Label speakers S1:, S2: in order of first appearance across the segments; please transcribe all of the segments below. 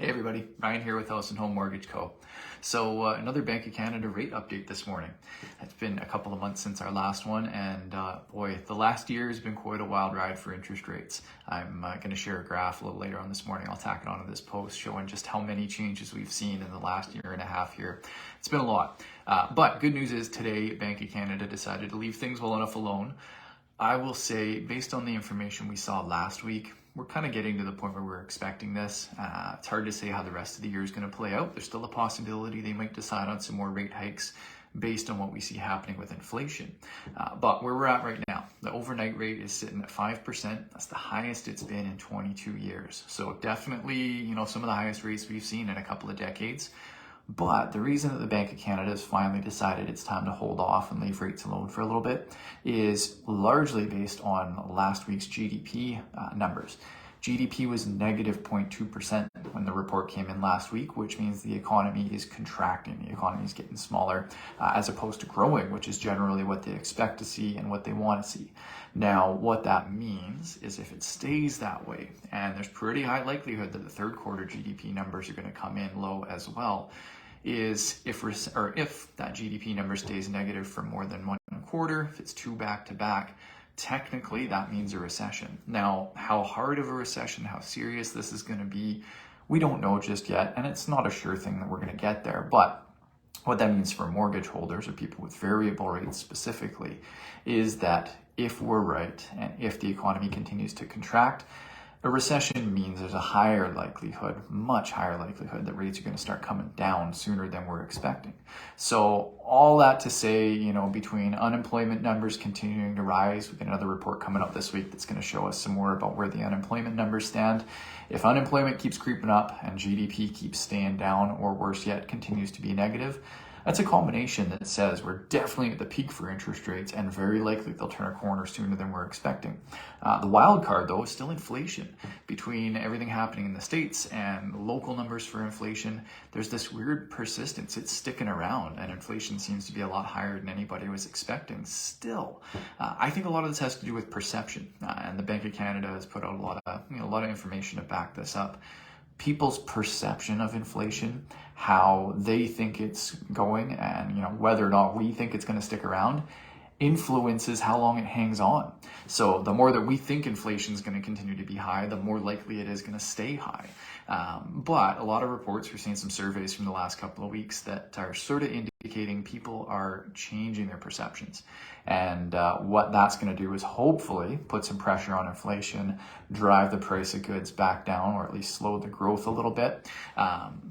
S1: Hey everybody, Ryan here with House and Home Mortgage Co. So another Bank of Canada rate update this morning. It's been a couple of months since our last one, and boy, the last year has been quite a wild ride for interest rates. I'm going to share a graph a little later on this morning. I'll tack it onto this post showing just how many changes we've seen in the last year and a half here. It's been a lot, but good news is today Bank of Canada decided to leave things well enough alone. I will say, based on the information we saw last week, we're kind of getting to the point where we're expecting this. It's hard to say how the rest of the year is going to play out. There's still a possibility they might decide on some more rate hikes based on what we see happening with inflation. But where we're at right now, the overnight rate is sitting at 5%. That's the highest it's been in 22 years. So definitely, some of the highest rates we've seen in a couple of decades. But the reason that the Bank of Canada has finally decided it's time to hold off and leave rates alone for a little bit is largely based on last week's GDP numbers. GDP was negative 0.2% when the report came in last week, which means the economy is contracting. The economy is getting smaller as opposed to growing, which is generally what they expect to see and what they want to see. Now, what that means is if it stays that way, and there's pretty high likelihood that the third quarter GDP numbers are going to come in low as well, is if that GDP number stays negative for more than 1.25, if it's two back to back, technically that means a recession. Now, how hard of a recession, how serious this is going to be, we don't know just yet, and it's not a sure thing that we're going to get there. But what that means for mortgage holders or people with variable rates specifically is that if we're right and if the economy continues to contract, a recession means there's a higher likelihood, much higher likelihood, that rates are going to start coming down sooner than we're expecting. So all that to say, between unemployment numbers continuing to rise, we've got another report coming up this week that's going to show us some more about where the unemployment numbers stand. If unemployment keeps creeping up and GDP keeps staying down, or worse yet, continues to be negative, that's a combination that says we're definitely at the peak for interest rates and very likely they'll turn a corner sooner than we're expecting. The wild card, though, is still inflation. Between everything happening in the States and local numbers for inflation, there's this weird persistence. It's sticking around, and inflation seems to be a lot higher than anybody was expecting still. I think a lot of this has to do with perception, and the Bank of Canada has put out a lot of information to back this up. People's perception of inflation, how they think it's going, and whether or not we think it's going to stick around, influences how long it hangs on. So the more that we think inflation is going to continue to be high, the more likely it is going to stay high. But a lot of reports, we're seeing some surveys from the last couple of weeks that are sort of indicating people are changing their perceptions. And what that's going to do is hopefully put some pressure on inflation, drive the price of goods back down, or at least slow the growth a little bit.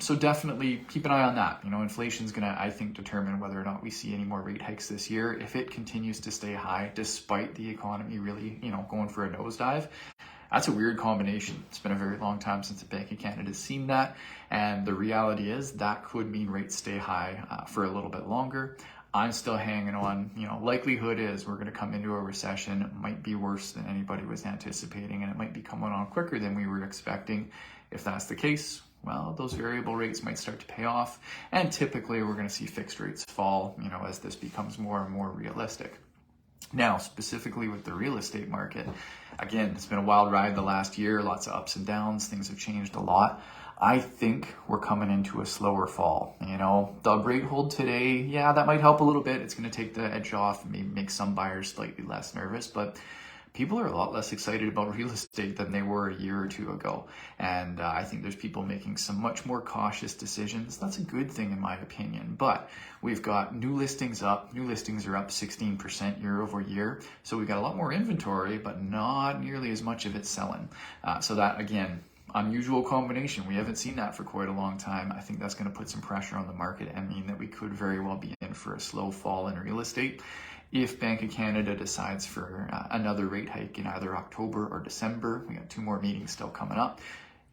S1: So definitely keep an eye on that. Inflation is going to, I think, determine whether or not we see any more rate hikes this year. If it continues to stay high, despite the economy really, going for a nosedive, that's a weird combination. It's been a very long time since the Bank of Canada has seen that. And the reality is that could mean rates stay high for a little bit longer. I'm still hanging on. Likelihood is we're going to come into a recession. It might be worse than anybody was anticipating, and it might be coming on quicker than we were expecting. If that's the case, well, those variable rates might start to pay off. And typically we're going to see fixed rates fall, as this becomes more and more realistic. Now, specifically with the real estate market, again, it's been a wild ride the last year, lots of ups and downs, things have changed a lot. I think we're coming into a slower fall. The rate hold today, yeah, that might help a little bit. It's going to take the edge off and maybe make some buyers slightly less nervous, but people are a lot less excited about real estate than they were a year or two ago. And I think there's people making some much more cautious decisions. That's a good thing in my opinion. But we've got new listings up. New listings are up 16% year over year. So we've got a lot more inventory, but not nearly as much of it selling. So that, again, unusual combination. We haven't seen that for quite a long time. I think that's going to put some pressure on the market and mean that we could very well be in for a slow fall in real estate. If Bank of Canada decides for another rate hike in either October or December, we got 2 more meetings still coming up.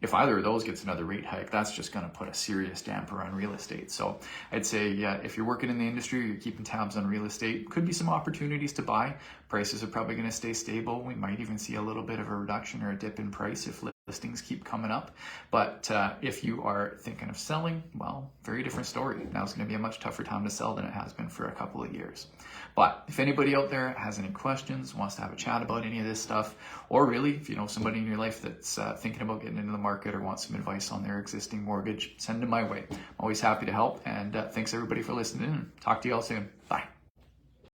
S1: If either of those gets another rate hike, that's just going to put a serious damper on real estate. So I'd say, if you're working in the industry, you're keeping tabs on real estate, could be some opportunities to buy, Prices are probably going to stay stable. We might even see a little bit of a reduction or a dip in price if listings keep coming up. But if you are thinking of selling, well, very different story. Now it's going to be a much tougher time to sell than it has been for a couple of years. But if anybody out there has any questions, wants to have a chat about any of this stuff, or really if you know somebody in your life that's thinking about getting into the market or wants some advice on their existing mortgage, send them my way. I'm always happy to help. And thanks everybody for listening. Talk to you all soon. Bye.